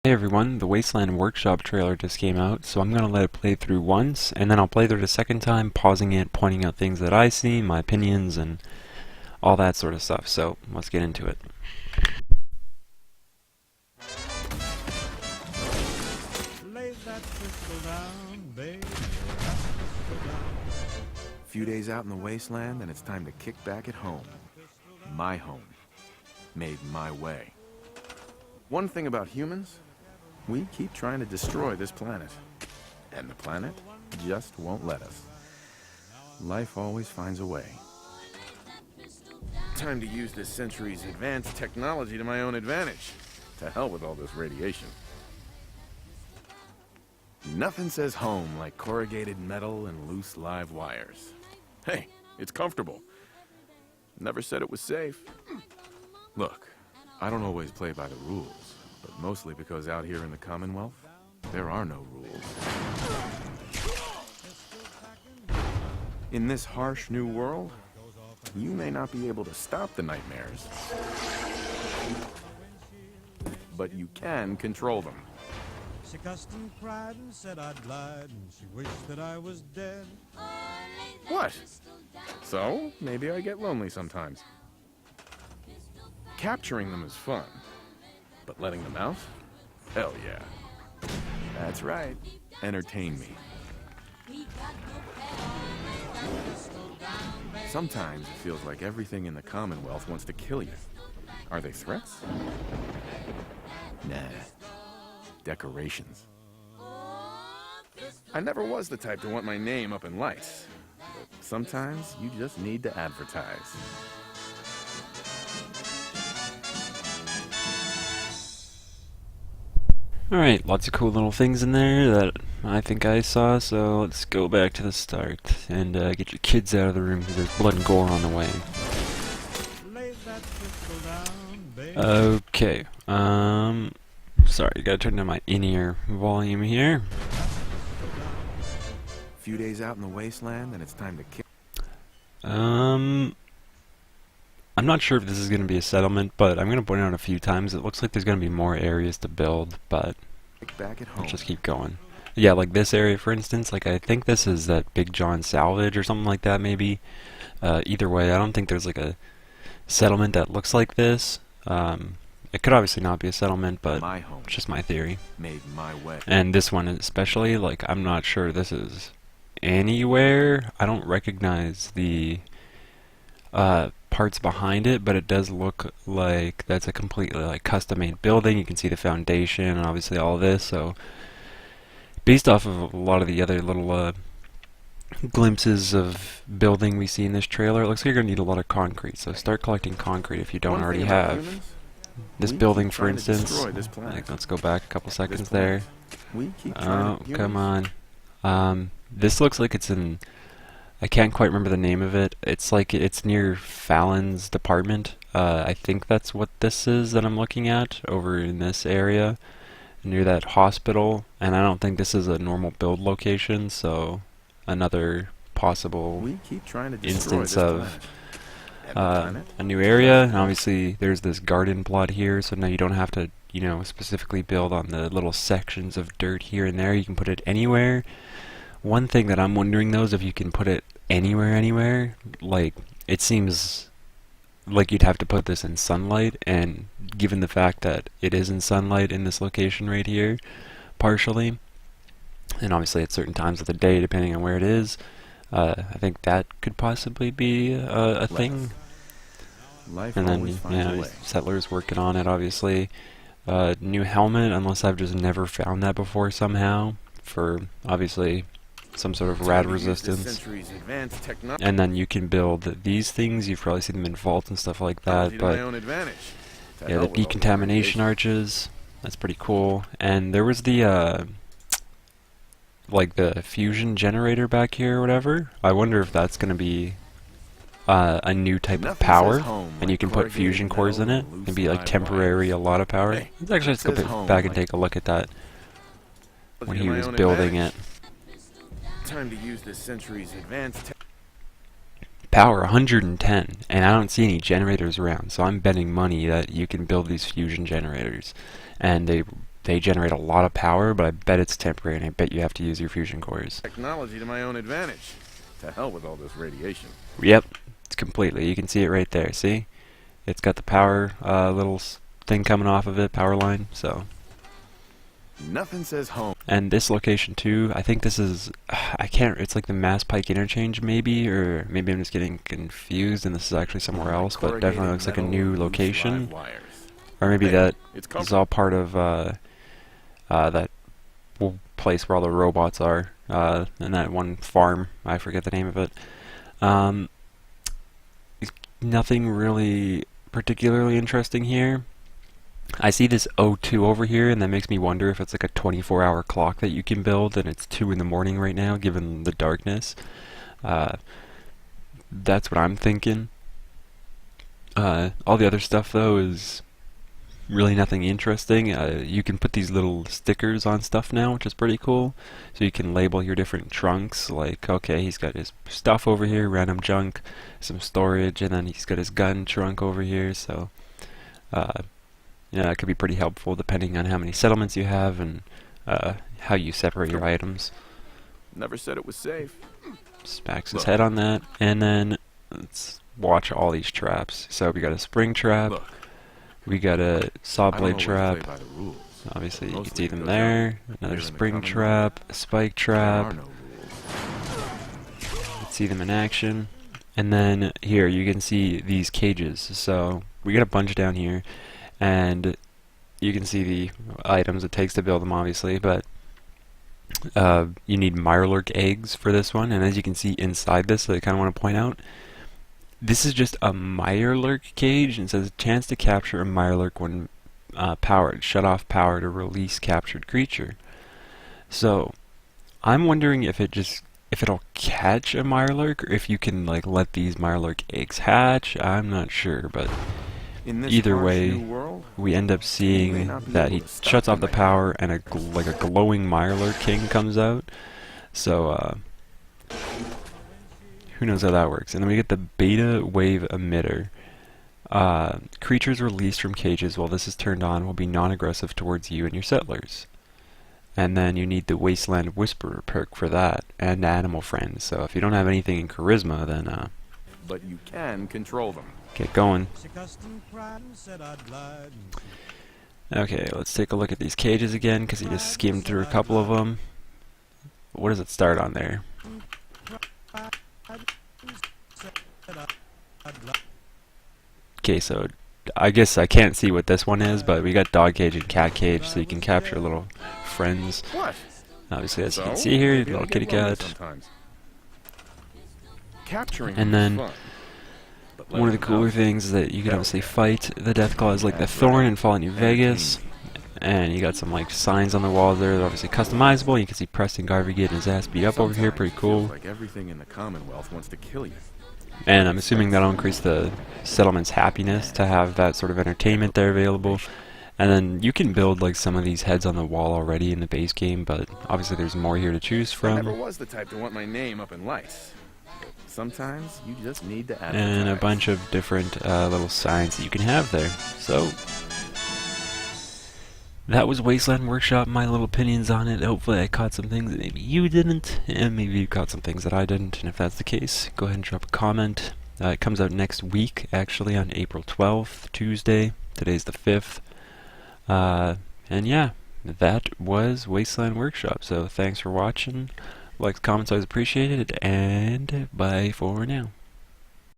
Hey everyone, the Wasteland Workshop trailer just came out, so I'm going to let it play through once, and then I'll play through it a second time, pausing it, pointing out things that I see, my opinions, and all that sort of stuff. So, let's get into it. Lay that pistol down, baby. Few days out in the wasteland, and it's time to kick back at home. My home. Made my way. One thing about humans, we keep trying to destroy this planet. And the planet just won't let us. Life always finds a way. Time to use this century's advanced technology to my own advantage. To hell with all this radiation. Nothing says home like corrugated metal and loose live wires. Hey, it's comfortable. Never said it was safe. Look, I don't always play by the rules, but mostly because out here in the Commonwealth, there are no rules. In this harsh new world, you may not be able to stop the nightmares, but you can control them. She cussed and cried and said I'd lied, and she wished that I was dead. What? So, maybe I get lonely sometimes. Capturing them is fun, but letting them out? Hell yeah. That's right. Entertain me. Sometimes it feels like everything in the Commonwealth wants to kill you. Are they threats? Nah. Decorations. I never was the type to want my name up in lights, but sometimes you just need to advertise. Alright, lots of cool little things in there that I think I saw, so let's go back to the start and get your kids out of the room because there's blood and gore on the way. Lay that pistol down, baby. Okay, sorry, gotta turn down my in-ear volume here. Few days out in the wasteland, and it's time to kick. I'm not sure if this is going to be a settlement, but I'm going to point out a few times. It looks like there's going to be more areas to build, but Back at home. let's just keep going. Yeah, like this area, for instance, like I think this is that Big John salvage or something like that, maybe. Either way, I don't think there's like a settlement that looks like this. It could obviously not be a settlement, but My home. it's just my theory. Made my way. And this one especially, like, I'm not sure this is anywhere. I don't recognize the parts behind it, but it does look like that's a completely like custom-made building. You can see the foundation and obviously all this. So based off of a lot of the other little glimpses of building we see in this trailer, it looks like you're gonna need a lot of concrete. So start collecting concrete if you don't One already thing about have. humans, This we building, keep for trying to instance, destroy this planet. like, let's go back a couple This seconds planet, there. We keep Oh, trying to, come humans, on. This looks like it's in, I can't quite remember the name of it. It's like it's near Fallon's department. I think that's what this is that I'm looking at over in this area near that hospital, and I don't think this is a normal build location, so another possible We keep trying to destroy instance this of planet. And the planet? a new area. And obviously there's this garden plot here, so now you don't have to, you know, specifically build on the little sections of dirt here and there. You can put it anywhere. One thing that I'm wondering though is if you can put it anywhere, like, it seems like you'd have to put this in sunlight, and given the fact that it is in sunlight in this location right here, partially, and obviously at certain times of the day depending on where it is, I think that could possibly be a thing. Life And then, always finds a yeah, way. settlers working on it, obviously. New helmet, unless I've just never found that before somehow, for obviously some sort of rad Time to use this resistance. century's advanced technology And then you can build these things. You've probably seen them in vaults and stuff like that. to my But own advantage. To yeah, hell the with all decontamination radiation. arches. That's pretty cool. And there was the like the fusion generator back here or whatever. I wonder if that's gonna be a new type of Nothing power, says home and you like can put corrugated fusion cores in metal it. and It loose can be like live temporary, wires. a lot of power. Hey, Let's actually it just go says home back and like take a look at that when to he my was own building it. advantage. Time to use this century's advanced Power 110, and I don't see any generators around, so I'm betting money that you can build these fusion generators. And they they generate a lot of power, but I bet it's temporary, and I bet you have to use your fusion cores. Technology to my own advantage. To hell with all this radiation. Yep, it's completely. You can see it right there. See, it's got the power thing coming off of it, power line. So. Nothing says home. And this location too, I think this is, I can't, it's like the Mass Pike interchange maybe, or maybe I'm just getting confused and this is actually somewhere else, but it definitely looks like a new location. Or maybe that is all part of that place where all the robots are, and that one farm, I forget the name of it. Nothing really particularly interesting here. I see this O2 over here, and that makes me wonder if it's like a 24-hour clock that you can build, and it's 2 in the morning right now, given the darkness. That's what I'm thinking. All the other stuff, though, is really nothing interesting. You can put these little stickers on stuff now, which is pretty cool. So you can label your different trunks, like, okay, he's got his stuff over here, random junk, some storage, and then he's got his gun trunk over here, so... yeah, it could be pretty helpful depending on how many settlements you have and how you separate your items. Never said it was safe. Smacks his head on that, and then let's watch all these traps. So we got a spring trap, we got a saw blade trap. Obviously, you can see them there. Another spring trap, a spike trap. Let's see them in action. And then here you can see these cages. So we got a bunch down here. And you can see the items it takes to build them, obviously, but you need Mirelurk eggs for this one, and as you can see inside this, I kind of want to point out, this is just a Mirelurk cage, and it says, chance to capture a Mirelurk when powered, shut off power to release captured creature. So, I'm wondering if it'll catch a Mirelurk, or if you can like let these Mirelurk eggs hatch. I'm not sure, but... either way, we end up seeing that he shuts off the power and like a glowing Mirelurk King comes out. So, who knows how that works. And then we get the Beta Wave Emitter. Creatures released from cages while this is turned on will be non-aggressive towards you and your settlers. And then you need the Wasteland Whisperer perk for that, and Animal Friends. So if you don't have anything in Charisma, then but you can control them. Get going. Okay, let's take a look at these cages again, because he just skimmed through a couple of them. What does it start on there? Okay, so I guess I can't see what this one is, but we got dog cage and cat cage, so you can capture little friends. Obviously, as you can see here, little kitty cat. And then one of the cooler things is that you can obviously fight the Deathclaws like the Thorn in Fallout New Vegas. And you got some like signs on the wall there that are obviously customizable. You can see Preston Garvey getting his ass beat up over here, pretty cool. Like everything in the Commonwealth wants to kill you. And I'm assuming that'll increase the settlement's happiness to have that sort of entertainment there available. And then you can build like some of these heads on the wall already in the base game, but obviously there's more here to choose from. I never was the type to want my name up in lights. Sometimes you just need to advertise. And a bunch of different little signs that you can have there. So that was Wasteland Workshop, my little opinions on it. Hopefully I caught some things that maybe you didn't, and maybe you caught some things that I didn't, and if that's the case, go ahead and drop a comment. It comes out next week, actually, on April 12th, Tuesday. Today's the 5th. And yeah, that was Wasteland Workshop, so thanks for watching. Likes, comments, always appreciated, and bye for now.